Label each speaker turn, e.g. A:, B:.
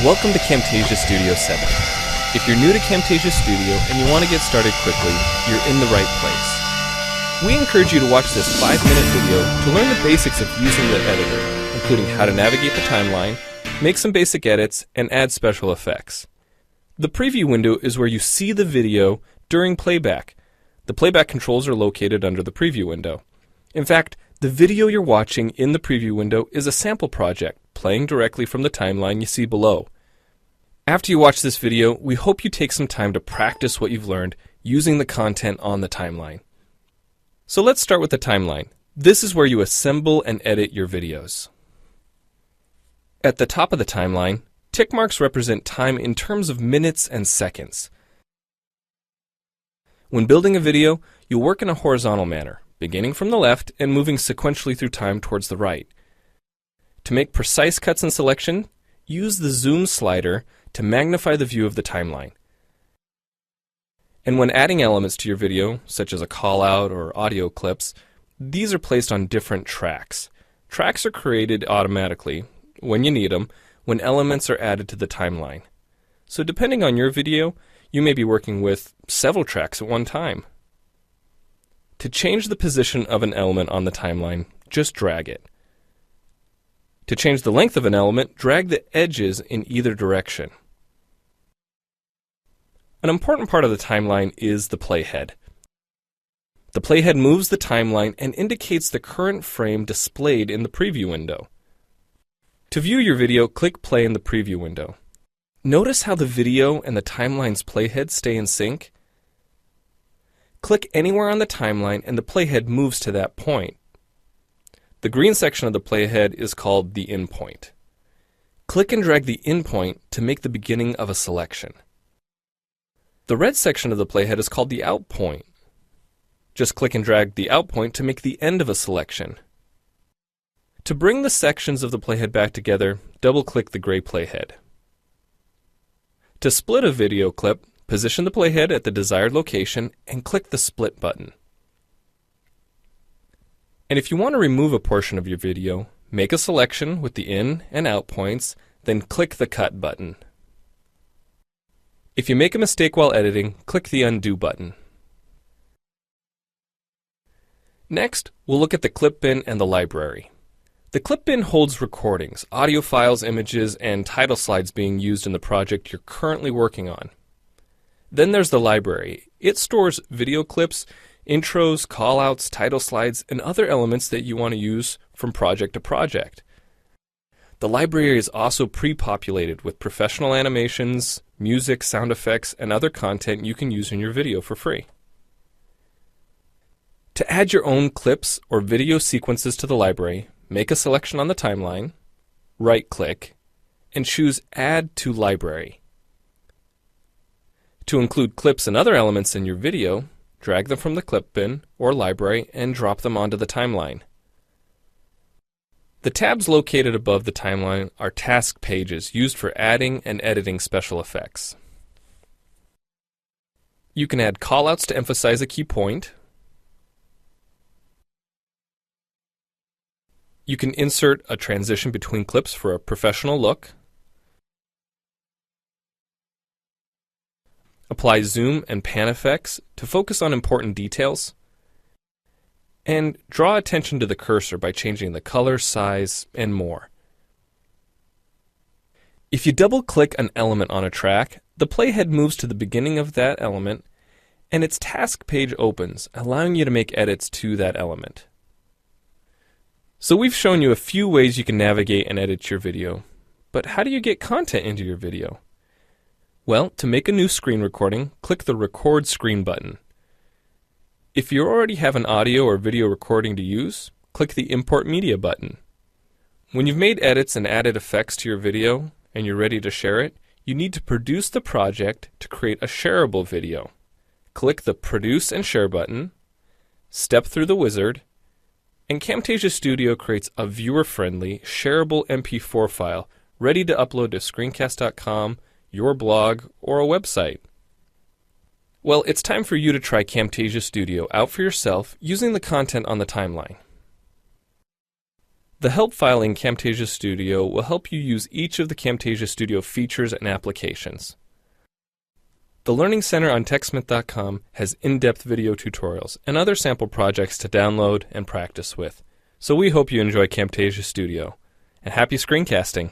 A: Welcome to Camtasia Studio 7. If you're new to Camtasia Studio and you want to get started quickly, you're in the right place. We encourage you to watch this 5-minute video to learn the basics of using the editor, including how to navigate the timeline, make some basic edits, and add special effects. The preview window is where you see the video during playback. The playback controls are located under the preview window. In fact, the video you're watching in the preview window is a sample project playing directly from the timeline you see below. After you watch this video, we hope you take some time to practice what you've learned using the content on the timeline. So let's start with the timeline. This is where you assemble and edit your videos. At the top of the timeline, tick marks represent time in terms of minutes and seconds. When building a video, you'll work in a horizontal manner, beginning from the left and moving sequentially through time towards the right. To make precise cuts and selection, use the zoom slider to magnify the view of the timeline. And when adding elements to your video, such as a call-out or audio clips, these are placed on different tracks. Tracks are created automatically, when you need them, when elements are added to the timeline. So depending on your video, you may be working with several tracks at one time. To change the position of an element on the timeline, just drag it. To change the length of an element, drag the edges in either direction. An important part of the timeline is the playhead. The playhead moves the timeline and indicates the current frame displayed in the preview window. To view your video, click play in the preview window. Notice how the video and the timeline's playhead stay in sync? Click anywhere on the timeline and the playhead moves to that point. The green section of the playhead is called the in point. Click and drag the in point to make the beginning of a selection. The red section of the playhead is called the out point. Just click and drag the out point to make the end of a selection. To bring the sections of the playhead back together, double-click the gray playhead. To split a video clip, position the playhead at the desired location and click the split button. And if you want to remove a portion of your video, make a selection with the in and out points, then click the cut button. If you make a mistake while editing, click the undo button. Next, we'll look at the clip bin and the library. The clip bin holds recordings, audio files, images, and title slides being used in the project you're currently working on. Then there's the library. It stores video clips, intros, callouts, title slides, and other elements that you want to use from project to project. The library is also pre-populated with professional animations, music, sound effects, and other content you can use in your video for free. To add your own clips or video sequences to the library, make a selection on the timeline, right-click, and choose Add to Library. To include clips and other elements in your video, drag them from the clip bin or library and drop them onto the timeline. The tabs located above the timeline are task pages used for adding and editing special effects. You can add callouts to emphasize a key point. You can insert a transition between clips for a professional look. Apply zoom and pan effects to focus on important details. And draw attention to the cursor by changing the color, size, and more. If you double-click an element on a track, the playhead moves to the beginning of that element, and its task page opens, allowing you to make edits to that element. So we've shown you a few ways you can navigate and edit your video, but how do you get content into your video? Well, to make a new screen recording, click the Record Screen button. If you already have an audio or video recording to use, click the Import Media button. When you've made edits and added effects to your video and you're ready to share it, you need to produce the project to create a shareable video. Click the Produce and Share button, step through the wizard, and Camtasia Studio creates a viewer-friendly, shareable MP4 file ready to upload to screencast.com, your blog, or a website. Well, it's time for you to try Camtasia Studio out for yourself using the content on the timeline. The help file in Camtasia Studio will help you use each of the Camtasia Studio features and applications. The Learning Center on TechSmith.com has in-depth video tutorials and other sample projects to download and practice with. So we hope you enjoy Camtasia Studio. And happy screencasting!